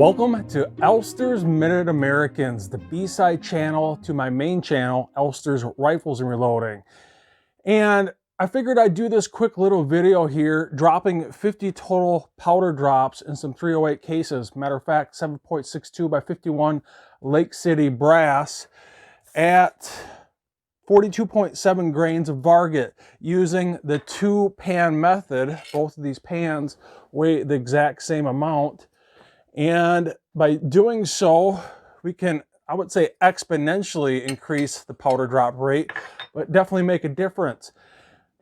Welcome to Elfster's Minute Americans, the B-side channel to my main channel, Elfster's Rifles and Reloading. And I figured I'd do this quick little video here, dropping 50 total powder drops in some 308 cases. Matter of fact, 7.62 by 51 Lake City brass at 42.7 grains of VARGET using the 2-pan method. Both of these pans weigh the exact same amount. And by doing so, we can, I would say, exponentially increase the powder drop rate, but definitely make a difference.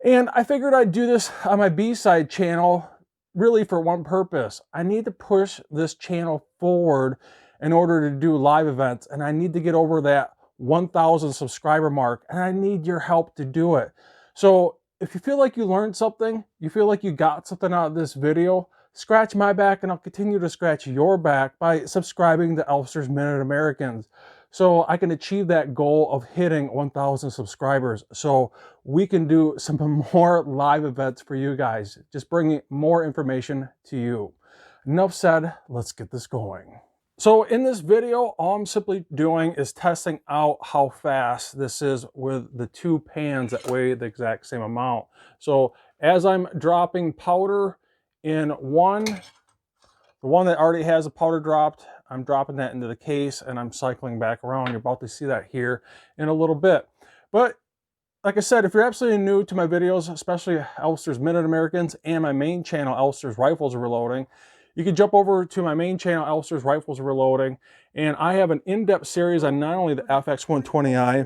And I figured I'd do this on my B-side channel really for one purpose. I need to push this channel forward in order to do live events, and I need to get over that 1,000 subscriber mark, and I need your help to do it. So if you feel like you learned something, you feel like you got something out of this video, scratch my back and I'll continue to scratch your back by subscribing to Elfster's Minute Americans so I can achieve that goal of hitting 1,000 subscribers so we can do some more live events for you guys, just bringing more information to you. Enough said, let's get this going. So in this video, all I'm simply doing is testing out how fast this is with the 2 pans that weigh the exact same amount. So as I'm dropping powder in the one that already has a powder dropped, I'm dropping that into the case and I'm cycling back around. You're about to see that here in a little bit. But like I said, if you're absolutely new to my videos, especially Elfster's Minute Americans and my main channel, Elfster's Rifles and Reloading, you can jump over to my main channel, Elfster's Rifles and Reloading, and I have an in-depth series on not only the FX120i,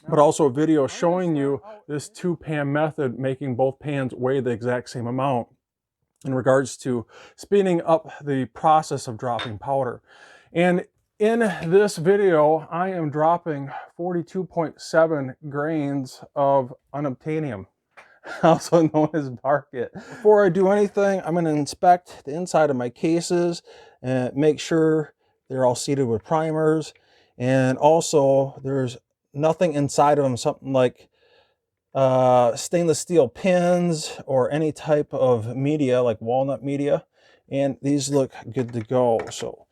but also a video showing you this 2-pan method, making both pans weigh the exact same amount in regards to speeding up the process of dropping powder. And in this video, I am dropping 42.7 grains of unobtainium, also known as VARGET. Before I do anything, I'm going to inspect the inside of my cases and make sure they're all seated with primers. And also, there's nothing inside of them, something like stainless steel pins or any type of media like walnut media, and these look good to go. So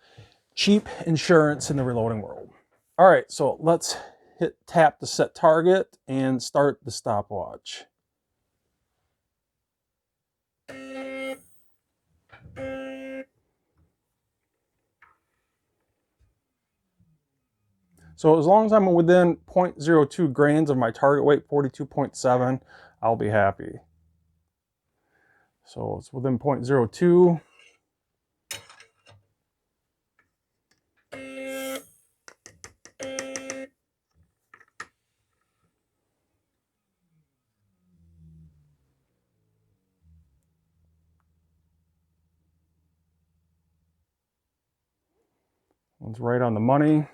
cheap insurance in the reloading world. All right, so let's tap the set target and start the stopwatch. So as long as I'm within 0.02 grains of my target weight, 42.7, I'll be happy. So it's within 0.02. One's right on the money.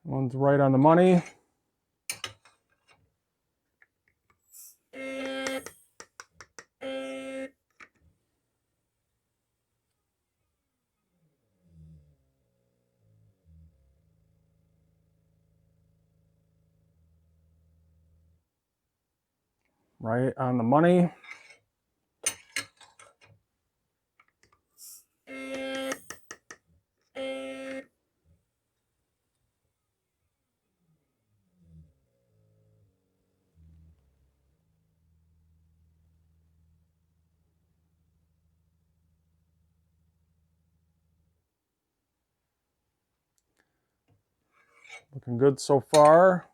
One's right on the money. Right on the money. Looking good so far.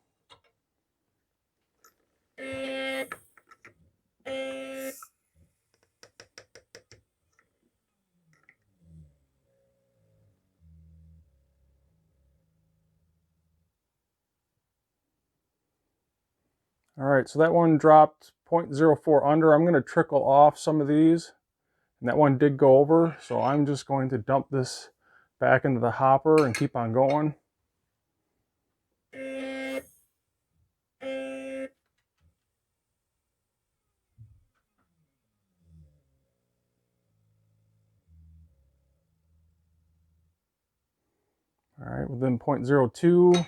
All right, so that one dropped 0.04 under. I'm going to trickle off some of these, and that one did go over, so I'm just going to dump this back into the hopper and keep on going. All right, within 0.02.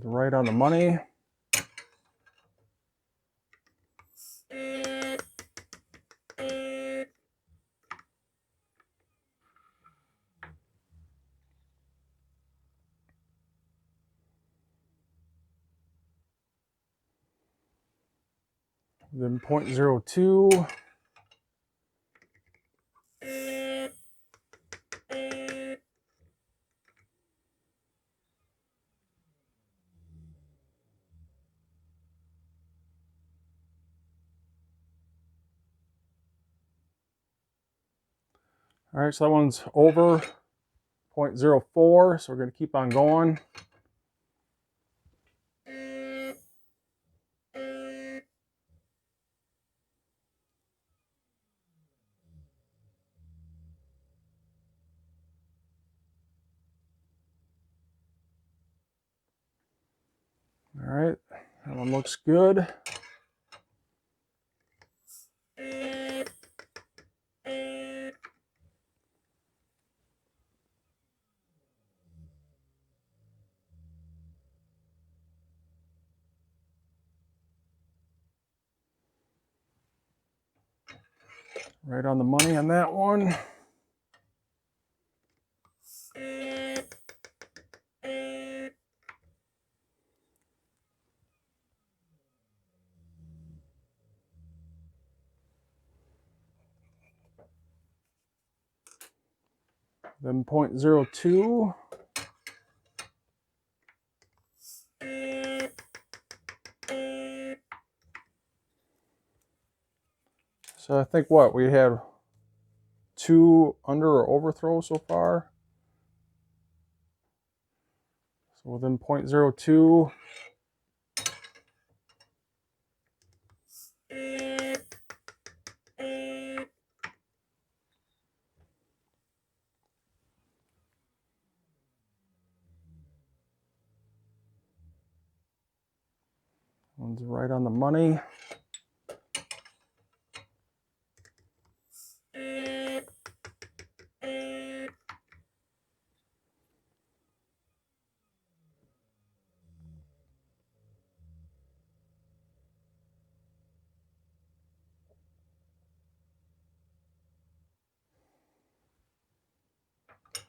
Right on the money. Then 0.02. All right, so that one's over 0.04, so we're going to keep on going. All right, that one looks good. Right on the money on that one. Then 0.02. So I think what we had 2 under or overthrows so far. So within 0.02. One's right on the money.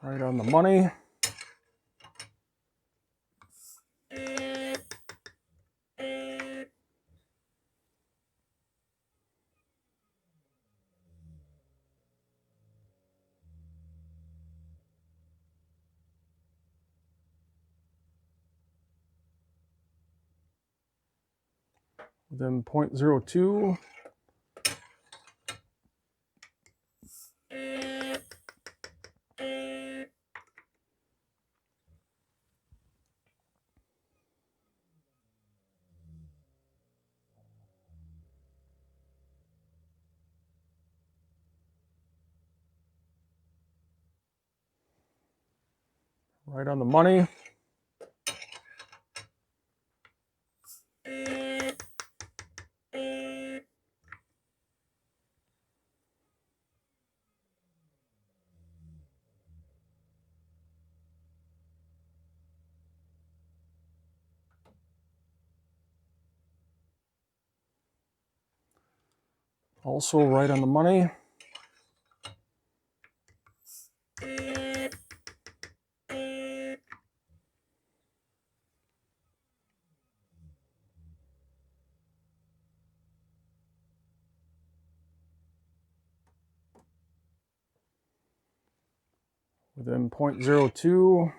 Right on the money. Then 0.02. Right on the money. Also right on the money. Within 0.02.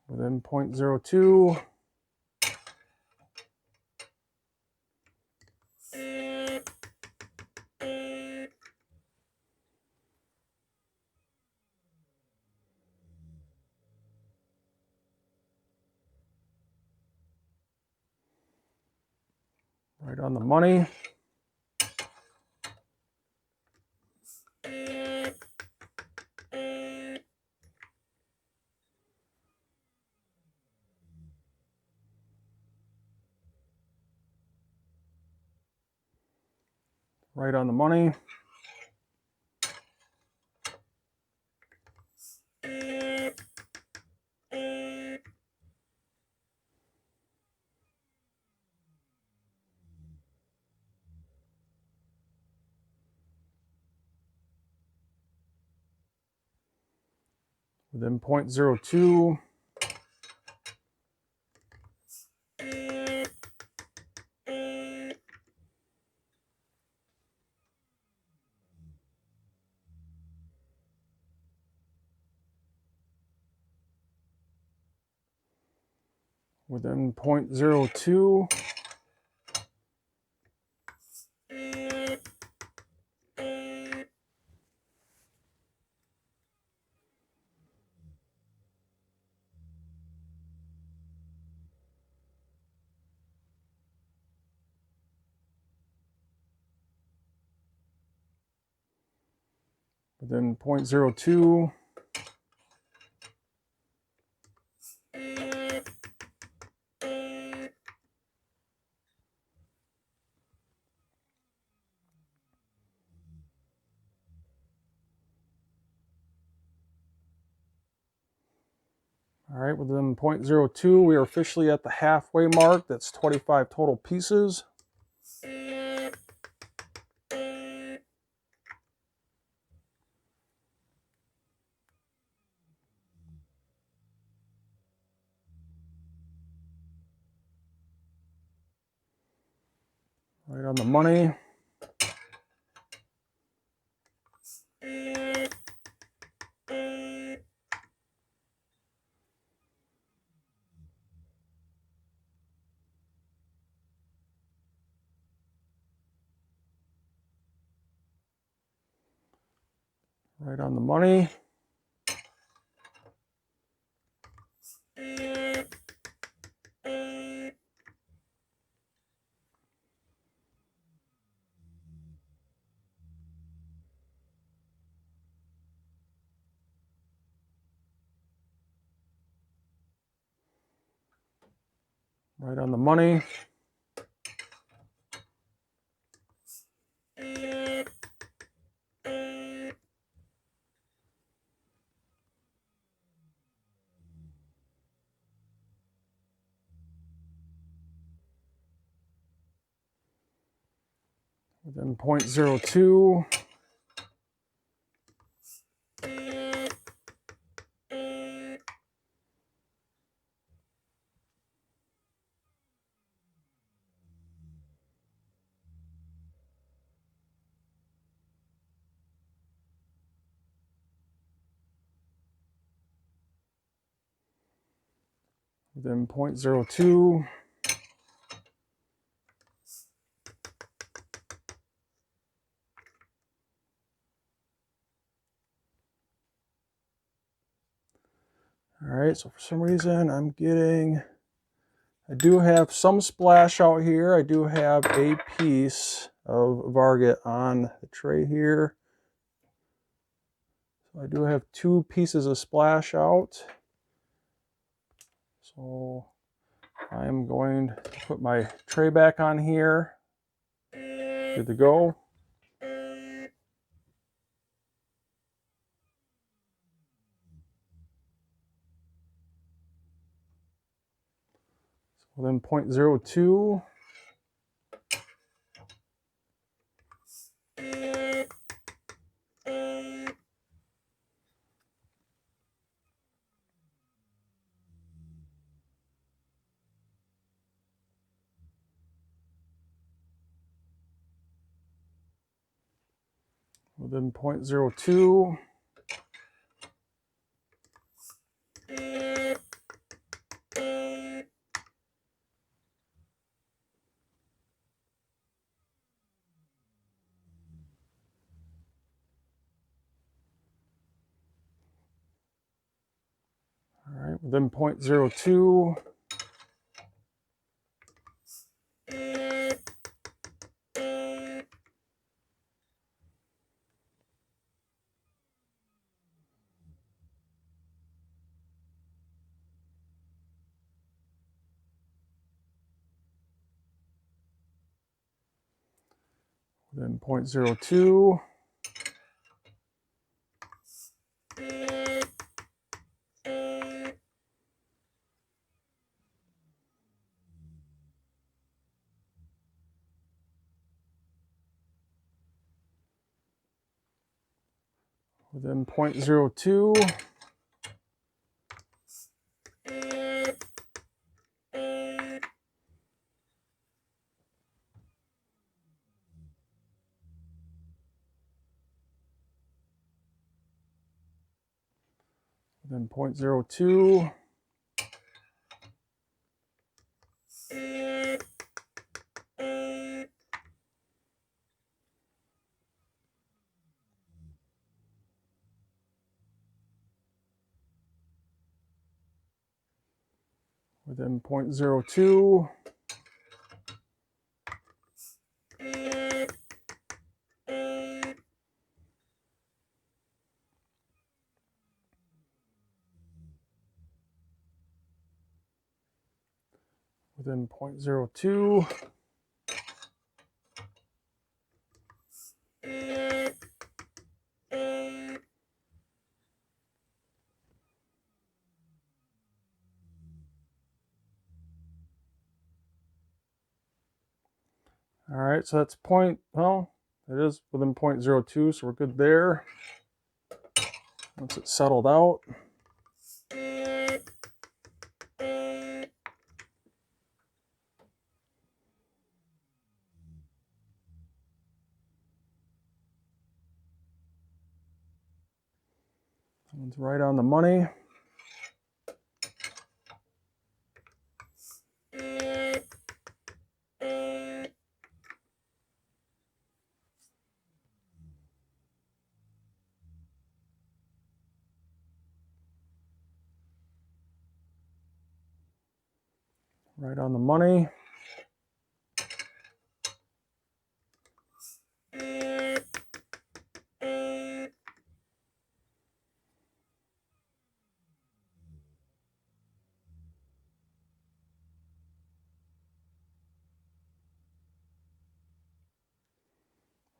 Within 0.02. Right on the money. Right on the money. Within 0.02. Within 0.02. Within 0.02. All right, within 0.02, we are officially at the halfway mark. That's 25 total pieces. Right on the money. Right on the money. Right on the money. Within 0.02. Within 0.02. All right, so for some reason I do have some splash out here. I do have a piece of Varget on the tray here. So I do have 2 pieces of splash out. So I'm going to put my tray back on here. Good to go. So then 0.02. Within 0.02. All right, within 0.02. within 0.02, within 0.02, within 0.02, within 0.02, within 0.02, all right, so that's well, it is within 0.02, so we're good there. Once it's settled out. That one's right on the money. Right on the money.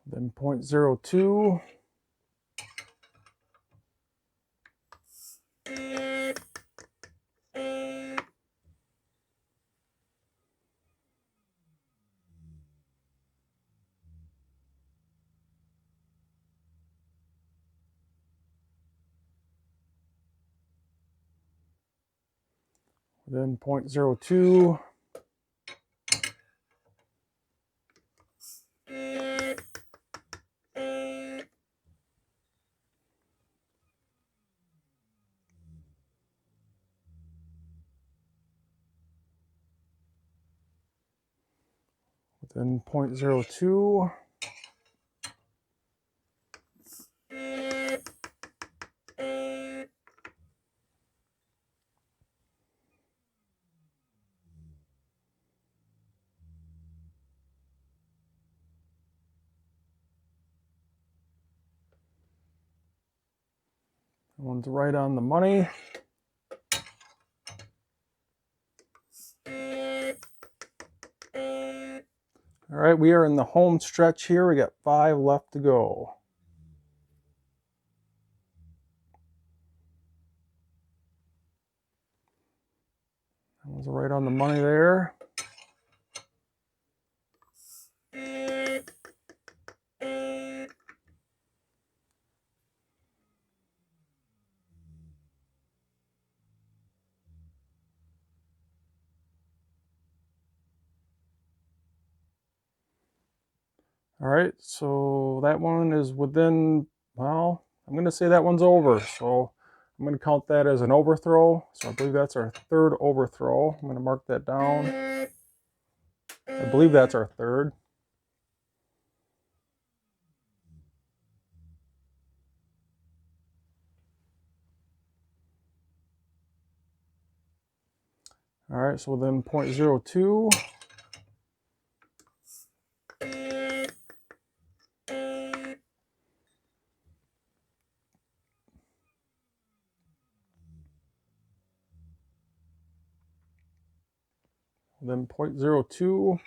Then 0.02. Then 0.02. Then 0.02. That one's right on the money. All right, we are in the home stretch here. We got 5 left to go. That one's right on the money there. All right, so that one is within, well, I'm going to say that one's over. So I'm going to count that as an overthrow. So I believe that's our 3rd overthrow. I'm going to mark that down. I believe that's our 3rd. All right, so within 0.02. Then 0.02.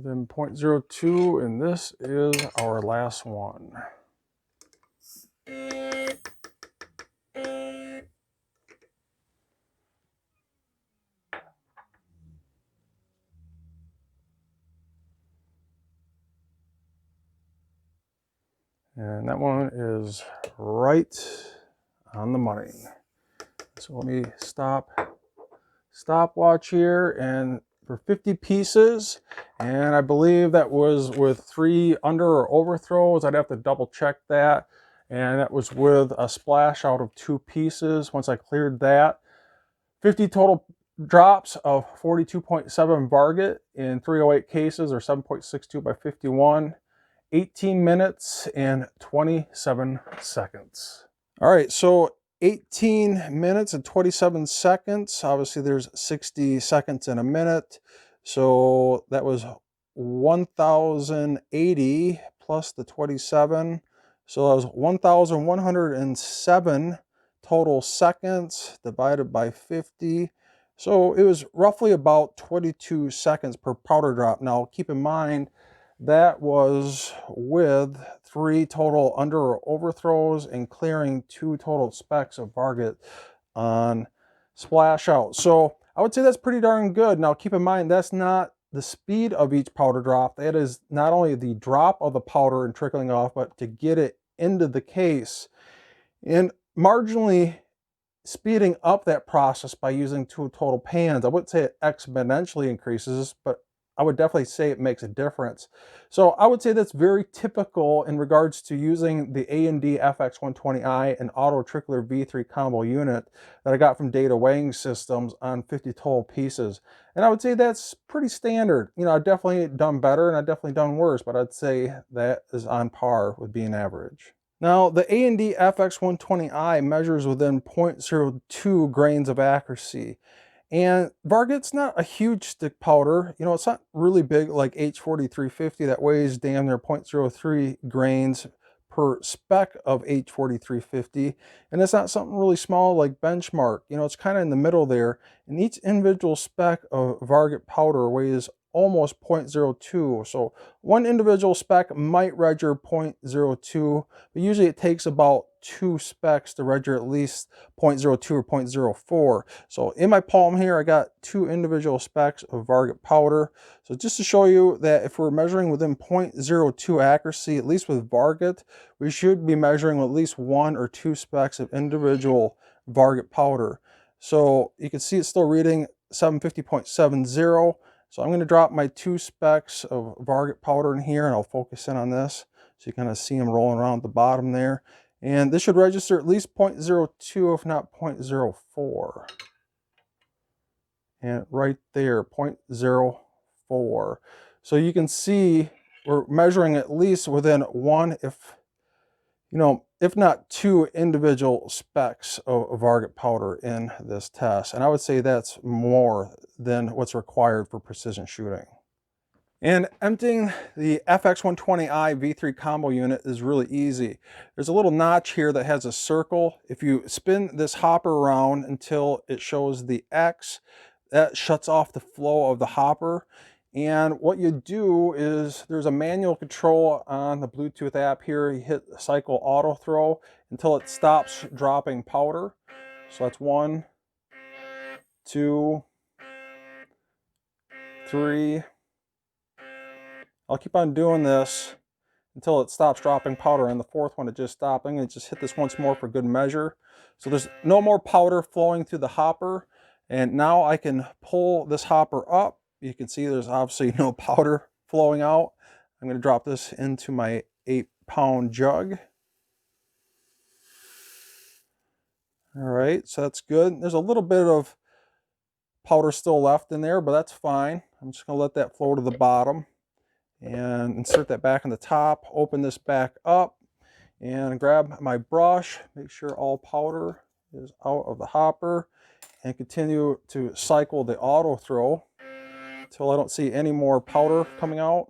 within 0.02, and this is our last one. And that one is right on the money. So let me stopwatch here, and for 50 pieces, and I believe that was with 3 under or overthrows. I'd have to double check that. And that was with a splash out of 2 pieces. Once I cleared that, 50 total drops of 42.7 Varget in 308 cases, or 7.62 by 51. 18 minutes and 27 seconds. All right, so 18 minutes and 27 seconds. Obviously, there's 60 seconds in a minute. So that was 1,080 plus the 27. So that was 1,107 total seconds divided by 50. So it was roughly about 22 seconds per powder drop. Now, keep in mind, that was with 3 total under or overthrows and clearing 2 total specks of Varget on splash out. So I would say that's pretty darn good. Now keep in mind, that's not the speed of each powder drop. That is not only the drop of the powder and trickling off, but to get it into the case. And marginally speeding up that process by using 2 total pans, I wouldn't say it exponentially increases, but I would definitely say it makes a difference. So I would say that's very typical in regards to using the A&D FX120i and Auto Trickler V3 combo unit that I got from Data Weighing Systems on 50 total pieces. And I would say that's pretty standard. You know, I've definitely done better and I've definitely done worse, but I'd say that is on par with being average. Now, the A&D FX120i measures within 0.02 grains of accuracy. And Varget's not a huge stick powder. You know, it's not really big like H4350 that weighs damn near 0.03 grains per spec of H4350. And it's not something really small like Benchmark. You know, it's kind of in the middle there. And each individual spec of Varget powder weighs almost 0.02. So one individual spec might register 0.02, but usually it takes about 2 specs to register at least 0.02 or 0.04. So in my palm here, I got 2 individual specs of Varget powder. So just to show you that if we're measuring within 0.02 accuracy, at least with Varget, we should be measuring at least 1 or 2 specs of individual Varget powder. So you can see it's still reading 750.70. So I'm going to drop my 2 specs of Varget powder in here, and I'll focus in on this so you kind of see them rolling around at the bottom there. And this should register at least 0.02, if not 0.04. And right there, 0.04. So you can see we're measuring at least within 1, if not 2 individual specs of Varget powder in this test. And I would say that's more than what's required for precision shooting. And emptying the FX120i V3 combo unit is really easy. There's a little notch here that has a circle. If you spin this hopper around until it shows the X, that shuts off the flow of the hopper. And what you do is there's a manual control on the Bluetooth app here. You hit cycle auto throw until it stops dropping powder. So that's 1, 2, 3. I'll keep on doing this until it stops dropping powder. And the 4th one, it just stopped. I'm going to just hit this once more for good measure. So there's no more powder flowing through the hopper. And now I can pull this hopper up. You can see there's obviously no powder flowing out. I'm going to drop this into my 8-pound jug. All right, so that's good. There's a little bit of powder still left in there, but that's fine. I'm just going to let that flow to the bottom and insert that back in the top. Open this back up and grab my brush. Make sure all powder is out of the hopper and continue to cycle the auto throw until I don't see any more powder coming out.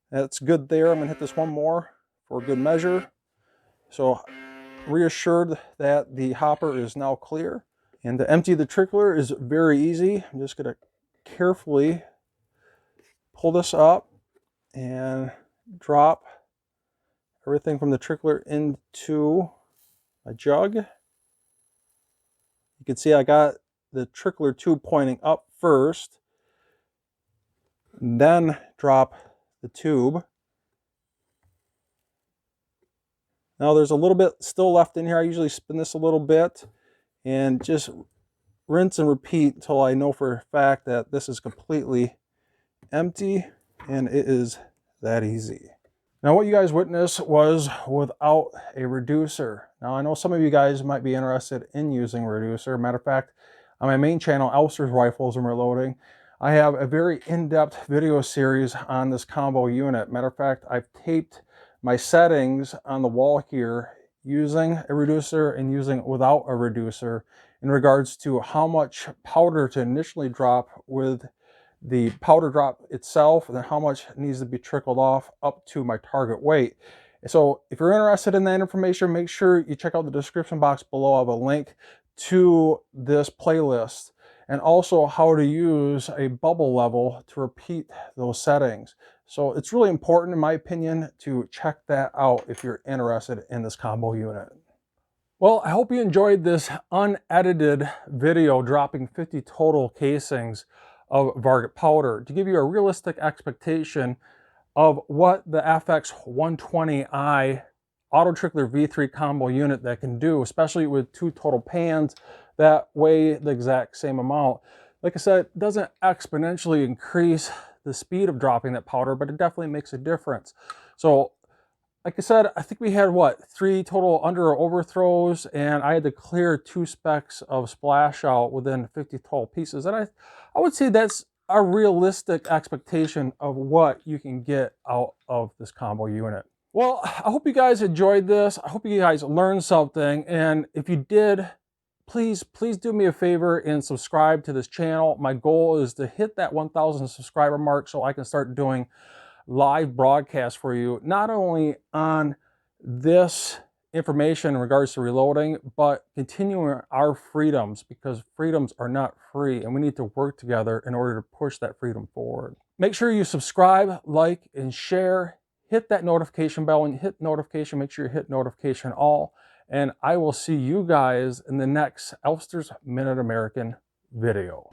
That's good there. I'm going to hit this one more for good measure. So reassured that the hopper is now clear. And to empty the trickler is very easy. I'm just going to carefully pull this up and drop everything from the trickler into my jug. You can see I got the trickler tube pointing up first, and then drop the tube. Now there's a little bit still left in here. I usually spin this a little bit and just rinse and repeat until I know for a fact that this is completely empty, and it is that easy. Now what you guys witnessed was without a reducer. Now I know some of you guys might be interested in using a reducer. Matter of fact, on my main channel, Elfster's Rifles and Reloading, I have a very in-depth video series on this combo unit. Matter of fact, I've taped my settings on the wall here using a reducer and using without a reducer in regards to how much powder to initially drop with the powder drop itself, and then how much needs to be trickled off up to my target weight. So if you're interested in that information, make sure you check out the description box below. I have a link to this playlist, and also how to use a bubble level to repeat those settings. So it's really important, in my opinion, to check that out if you're interested in this combo unit. Well, I hope you enjoyed this unedited video dropping 50 total casings of Varget powder to give you a realistic expectation of what the FX120i auto trickler V3 combo unit that can do, especially with 2 total pans that weigh the exact same amount. Like I said, it doesn't exponentially increase the speed of dropping that powder, but it definitely makes a difference. So like I said, I think we had, what, 3 total under or overthrows, and I had to clear 2 specks of splash out within 50 total pieces. And I would say that's a realistic expectation of what you can get out of this combo unit. Well, I hope you guys enjoyed this. I hope you guys learned something. And if you did, please do me a favor and subscribe to this channel. My goal is to hit that 1,000 subscriber mark so I can start doing live broadcast for you, not only on this information in regards to reloading, but continuing our freedoms, because freedoms are not free and we need to work together in order to push that freedom forward. Make sure you subscribe, like, and share. Hit that notification bell. When you hit notification, make sure you hit notification all, and I will see you guys in the next Elfster's Minute American video.